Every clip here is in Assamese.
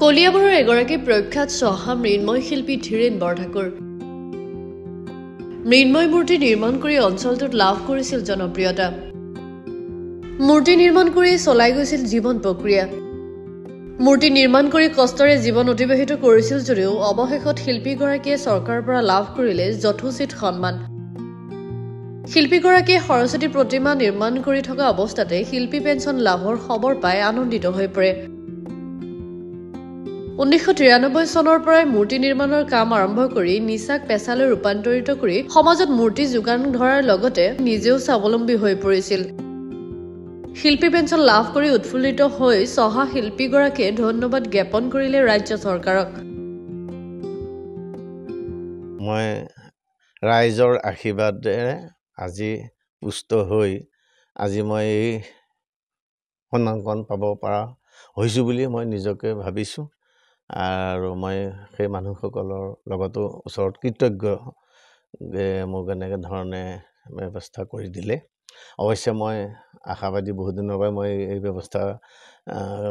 কলিয়াবৰৰ এগৰাকী প্ৰখ্যাত চহা মৃন্ময় শিল্পী ধীৰেন বৰঠাকুৰ মৃন্ময় মূৰ্তি নিৰ্মাণ কৰি অঞ্চলটোত লাভ কৰিছিল জনপ্ৰিয়তা। মূৰ্তি নিৰ্মাণ কৰি চলাই গৈছিল জীৱন প্ৰক্ৰিয়া। মূৰ্তি নিৰ্মাণ কৰি কষ্টৰে জীৱন অতিবাহিত কৰিছিল যদিও অৱশেষত শিল্পীগৰাকীয়ে চৰকাৰৰ পৰা লাভ কৰিলে যথোচিত সন্মান। শিল্পীগৰাকীয়ে সৰস্বতী প্ৰতিমা নিৰ্মাণ কৰি থকা অৱস্থাতে শিল্পী পেঞ্চন লাভৰ খবৰ পাই আনন্দিত হৈ পৰে। 1993 চনৰ পৰাই মূৰ্তি নিৰ্মাণৰ কাম আৰম্ভ কৰি নিচাক পেছালৈ ৰূপান্তৰিত কৰি সমাজত মূৰ্তি যোগান ধৰাৰ লগতে নিজেও স্বাৱলম্বী হৈ পৰিছিল। শিল্পী পেঞ্চন লাভ কৰি উৎফুল্লিত হৈ চহা শিল্পীগৰাকীয়ে ধন্যবাদ জ্ঞাপন কৰিলে ৰাজ্য চৰকাৰক। মই ৰাইজৰ আশীৰ্বাদেৰে আজি পুষ্ট হৈ আজি মই এই সন্মানকণ পাব পৰা হৈছোঁ বুলি মই নিজকে ভাবিছোঁ আৰু মই সেই মানুহসকলৰ লগতো ওচৰত কৃতজ্ঞ যে মোক এনেকৈ ধৰণে ব্যৱস্থা কৰি দিলে। অৱশ্যে মই আশাবাদী বহুত দিনৰ পৰাই মই এই ব্যৱস্থা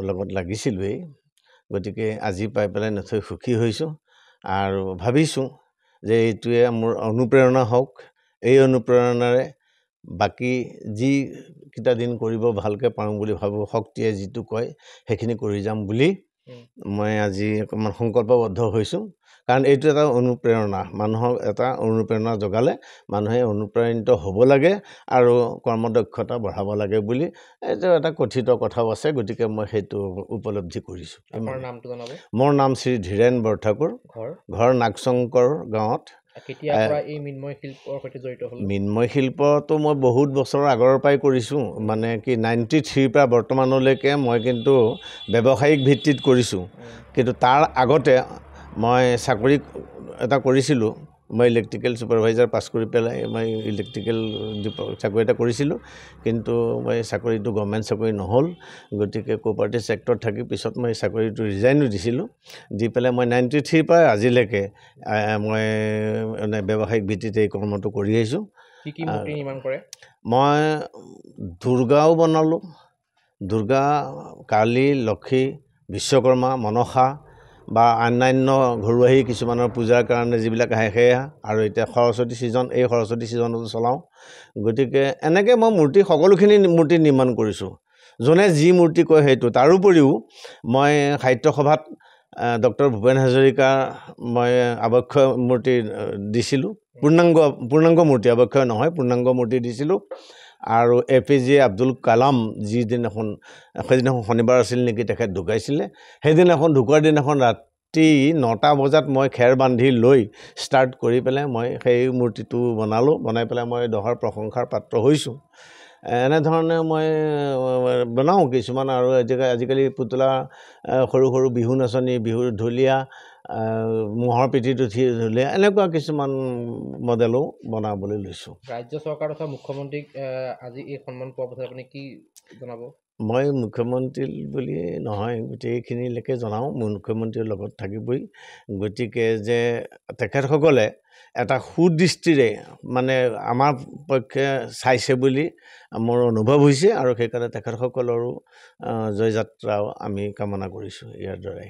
লগত লাগিছিলোঁৱেই, গতিকে আজি পাই পেলাই নথৈ সুখী হৈছোঁ আৰু ভাবিছোঁ যে এইটোৱে মোৰ অনুপ্ৰেৰণা হওক। এই অনুপ্ৰেৰণাৰে বাকী যিকেইটা দিন কৰিব ভালকৈ পাৰোঁ বুলি ভাবোঁ, শক্তিয়ে যিটো কয় সেইখিনি কৰি যাম বুলি মই আজি অকণমান সংকল্পবদ্ধ হৈছোঁ। কাৰণ এইটো এটা অনুপ্ৰেৰণা, মানুহক এটা অনুপ্ৰেৰণা জগালে মানুহে অনুপ্ৰাণিত হ'ব লাগে আৰু কৰ্মদক্ষতা বঢ়াব লাগে বুলি এইটো এটা কথিত কথাও আছে। গতিকে মই সেইটো উপলব্ধি কৰিছোঁ। মোৰ নাম শ্ৰী ধীৰেন বৰঠাকুৰ, ঘৰ নাগশংকৰ গাঁৱত। মৃন্ময় শিল্পটো মই বহুত বছৰৰ আগৰ পৰাই কৰিছোঁ, মানে কি 93 পৰা বৰ্তমানলৈকে মই কিন্তু ব্যৱসায়িক ভিত্তিত কৰিছোঁ। কিন্তু তাৰ আগতে মই চাকৰি এটা কৰিছিলোঁ। মই ইলেক্ট্ৰিকেল ছুপাৰভাইজাৰ পাছ কৰি পেলাই মই ইলেক্ট্ৰিকেল চাকৰি এটা কৰিছিলোঁ, কিন্তু মই চাকৰিটো গভৰ্ণমেণ্ট চাকৰি নহ'ল। গতিকে কোঅপাৰেটিভ ছেক্টৰত থাকি পিছত মই চাকৰিটো ৰিজাইনো দিছিলোঁ। দি পেলাই মই 93 পৰা আজিলৈকে মই মানে ব্যৱসায়িক ভিত্তিত এই কৰ্মটো কৰি আহিছোঁ। মই দুৰ্গাও বনালোঁ, দুৰ্গা, কালী, লক্ষী, বিশ্বকৰ্মা, মনসা বা অন্যান্য ঘৰুৱা কিছুমানৰ পূজাৰ কাৰণে যিবিলাক আহে সেয়া, আৰু এতিয়া সৰস্বতী ছিজন, এই সৰস্বতী ছিজনতো চলাওঁ। গতিকে এনেকৈ মই মূৰ্তি সকলোখিনি মূৰ্তি নিৰ্মাণ কৰিছোঁ, যোনে যি মূৰ্তি কয় সেইটো। তাৰোপৰিও মই সাহিত্য সভাত ডক্টৰ ভূপেন হাজৰিকা মই আৱক্ষয় মূৰ্তি দিছিলোঁ, পূৰ্ণাংগ মূৰ্তি, আৱক্ষয় নহয়, পূৰ্ণাংগ মূৰ্তি দিছিলোঁ। আৰু APJ আব্দুল কালাম সেইদিনাখন শনিবাৰ আছিল নেকি, তেখেত ঢুকাইছিলে। সেইদিনাখন ঢুকোৱাৰ দিনাখন ৰাতি 9টা বজাত মই খেৰ বান্ধি লৈ ষ্টাৰ্ট কৰি পেলাই মই সেই মূৰ্তিটো বনালোঁ। বনাই পেলাই মই দহৰ প্ৰশংসাৰ পাত্ৰ হৈছোঁ। এনেধৰণে মই বনাওঁ কিছুমান। আৰু আজিকালি পুতলা, সৰু সৰু বিহু নাচনী, বিহুৰ ঢুলীয়া, ম'হৰ পিঠিত উঠি ঢুলীয়া, এনেকুৱা কিছুমান মডেলো বনাবলৈ লৈছোঁ। ৰাজ্য চৰকাৰ তথা মুখ্যমন্ত্ৰীক আজি এই সন্মান পোৱাৰ পাছত আপুনি কি জনাব? মই মুখ্যমন্ত্ৰী বুলি নহয়, গোটেইখিনিলৈকে জনাওঁ, মুখ্যমন্ত্ৰীৰ লগত থাকিবই। গতিকে যে তেখেতসকলে এটা সুদৃষ্টিৰে মানে আমাৰ পক্ষে চাইছে বুলি মোৰ অনুভৱ হৈছে, আৰু সেইকাৰণে তেখেতসকলৰো জয়যাত্ৰাও আমি কামনা কৰিছোঁ ইয়াৰ দ্বাৰাই।